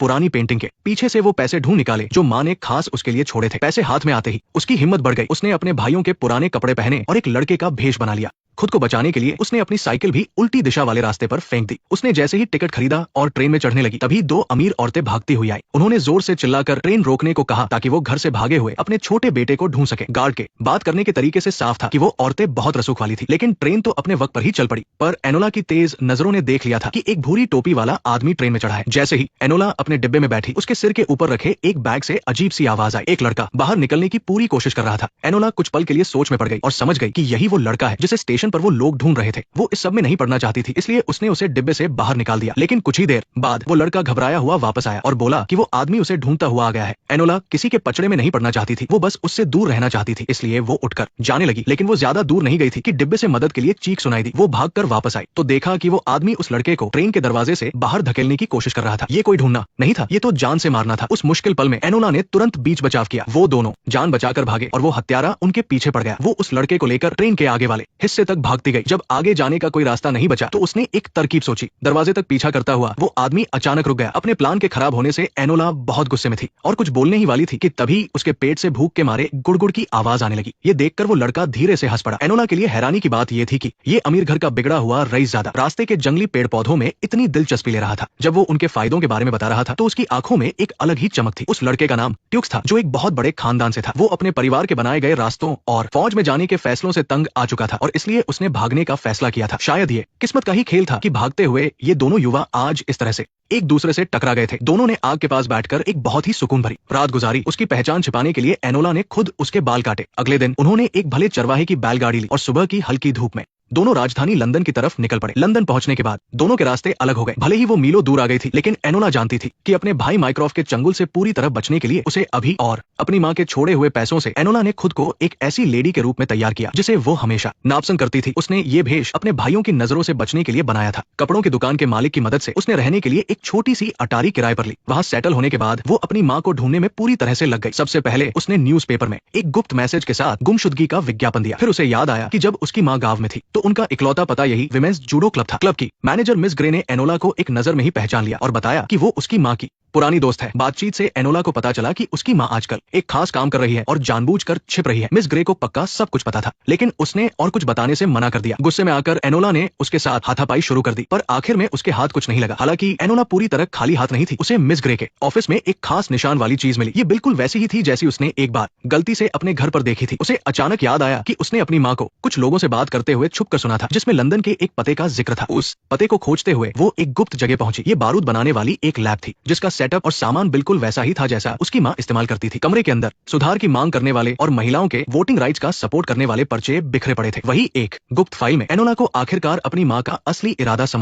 पुरानी पेंटिंग के। पीछे से वो पैसे ढूंढ निकाले जो माँ ने खास उसके लिए छोड़े थे। पैसे हाथ में आते ही उसकी हिम्मत बढ़ गई। उसने अपने भाइयों के पुराने कपड़े पहने और एक लड़के का भेष बना लिया। खुद को बचाने के लिए उसने अपनी साइकिल भी उल्टी दिशा वाले रास्ते पर फेंक दी। उसने जैसे ही टिकट खरीदा और ट्रेन में चढ़ने लगी, तभी दो अमीर औरतें भागती हुई आई। उन्होंने जोर से चिल्लाकर ट्रेन रोकने को कहा ताकि वो घर से भागे हुए अपने छोटे बेटे को ढूंढ सके। गार्ड के बात करने के तरीके से साफ था कि वो औरतें बहुत रसूख वाली थी, लेकिन ट्रेन तो अपने वक्त पर ही चल पड़ी। पर एनोला की तेज नजरों ने देख लिया था कि एक भूरी टोपी वाला आदमी ट्रेन में चढ़ा है। जैसे ही एनोला अपने डिब्बे में बैठी, उसके सिर के ऊपर रखे एक बैग से अजीब सी आवाज आई। एक लड़का बाहर निकलने की पूरी कोशिश कर रहा था। एनोला कुछ पल के लिए सोच में पड़ गई और समझ गई कि यही वो लड़का है जिसे स्टेशन पर वो लोग ढूंढ रहे थे। वो इस सब में नहीं पड़ना चाहती थी, इसलिए उसने उसे डिब्बे से बाहर निकाल दिया। लेकिन कुछ ही देर बाद वो लड़का घबराया हुआ वापस आया और बोला कि वो आदमी उसे ढूंढता हुआ आ गया है। एनोला किसी के पचड़े में नहीं पड़ना चाहती थी, वो बस उससे दूर रहना चाहती थी, इसलिए वो उठकर जाने लगी। लेकिन वो ज्यादा दूर नहीं गई थी कि डिब्बे से मदद के लिए चीख सुनाई दी। वो भागकर वापस आई तो देखा कि वो आदमी उस लड़के को ट्रेन के दरवाजे से बाहर धकेलने की कोशिश कर रहा था। ये कोई ढूंढना नहीं था, ये तो जान से मारना था। उस मुश्किल पल में एनोला ने तुरंत बीच बचाव किया। वो दोनों जान बचाकर भागे और वो हत्यारा उनके पीछे पड़ गया। वो उस लड़के को लेकर ट्रेन के आगे वाले हिस्से तक भागती गई। जब आगे जाने का कोई रास्ता नहीं बचा तो उसने एक तरकीब सोची। दरवाजे तक पीछा करता हुआ वो आदमी अचानक रुक गया। अपने प्लान के खराब होने से एनोला बहुत गुस्से में थी और कुछ बोलने ही वाली थी कि तभी उसके पेट से भूख के मारे गुड़गुड़ की आवाज आने लगी। ये देखकर वो लड़का धीरे से हंस पड़ा। एनोला के लिए हैरानी की बात ये थी कि ये अमीर घर का बिगड़ा हुआ रईसजादा रास्ते के जंगली पेड़ पौधों में इतनी दिलचस्पी ले रहा था। जब वो उनके फायदों के बारे में बता रहा था तो उसकी आंखों में एक अलग ही चमक थी। उस लड़के का नाम ट्यूक्स था, जो एक बहुत बड़े खानदान से था। वो अपने परिवार के बनाए गए रास्तों और फौज में जाने के फैसलों से तंग आ चुका था और इसलिए उसने भागने का फैसला किया था। शायद ये किस्मत का ही खेल था कि भागते हुए ये दोनों युवा आज इस तरह से एक दूसरे से टकरा गए थे। दोनों ने आग के पास बैठकर एक बहुत ही सुकून भरी रात गुजारी। उसकी पहचान छिपाने के लिए एनोला ने खुद उसके बाल काटे। अगले दिन उन्होंने एक भले चरवाहे की बैलगाड़ी ली और सुबह की हल्की धूप में दोनों राजधानी लंदन की तरफ निकल पड़े। लंदन पहुंचने के बाद दोनों के रास्ते अलग हो गए। भले ही वो मीलों दूर आ गई थी, लेकिन एनोला जानती थी कि अपने भाई माइक्रॉफ के चंगुल से पूरी तरह बचने के लिए उसे अभी और अपनी माँ के छोड़े हुए पैसों से एनोला ने खुद को एक ऐसी लेडी के रूप में तैयार किया जिसे वो हमेशा नापसंद करती थी। उसने ये भेष अपने भाइयों की नजरों से बचने के लिए बनाया था। कपड़ों की दुकान के मालिक की मदद से उसने रहने के लिए एक छोटी सी अटारी किराए पर ली। वहाँ सेटल होने के बाद वो अपनी माँ को ढूंढने में पूरी तरह से लग गई। सबसे पहले उसने न्यूज़पेपर में एक गुप्त मैसेज के साथ गुमशुदगी का विज्ञापन दिया। फिर उसे याद आया कि जब उसकी माँ गांव में थी तो उनका इकलौता यही विमेंस जूडो क्लब था। क्लब की मैनेजर मिस ग्रे ने एनोला को एक नजर में ही पहचान लिया और बताया कि वो उसकी माँ की पुरानी दोस्त है। बातचीत से एनोला को पता चला कि उसकी माँ आजकल एक खास काम कर रही है और जानबूझकर छिप रही है। मिस ग्रे को पक्का सब कुछ पता था, लेकिन उसने और कुछ बताने से मना कर दिया। गुस्से में आकर एनोला ने उसके साथ हाथापाई शुरू कर दी, पर आखिर में उसके हाथ कुछ नहीं लगा। हालांकि एनोला पूरी तरह खाली हाथ नहीं थी। उसे मिस ग्रे के ऑफिस में एक खास निशान वाली चीज मिली। ये बिल्कुल वैसी ही थी जैसी उसने एक बार गलती से अपने घर पर देखी थी। उसे अचानक याद आया कि उसने अपनी माँ को कुछ लोगों से बात करते हुए छुप कर सुना था, जिसमें लंदन के एक पते का जिक्र था। उस पते को खोजते हुए वो एक गुप्त जगह पहुंची। ये बारूद बनाने वाली एक लैब थी जिसका सेटअप और सामान बिल्कुल वैसा ही था जैसा उसकी माँ इस्तेमाल करती थी। कमरे के अंदर सुधार की मांग करने वाले और महिलाओं के वोटिंग राइट्स का सपोर्ट करने वाले पर्चे बिखरे पड़े थे। वही एक गुप्त फाइल में एनोला को आखिरकार अपनी माँ का असली इरादा समझ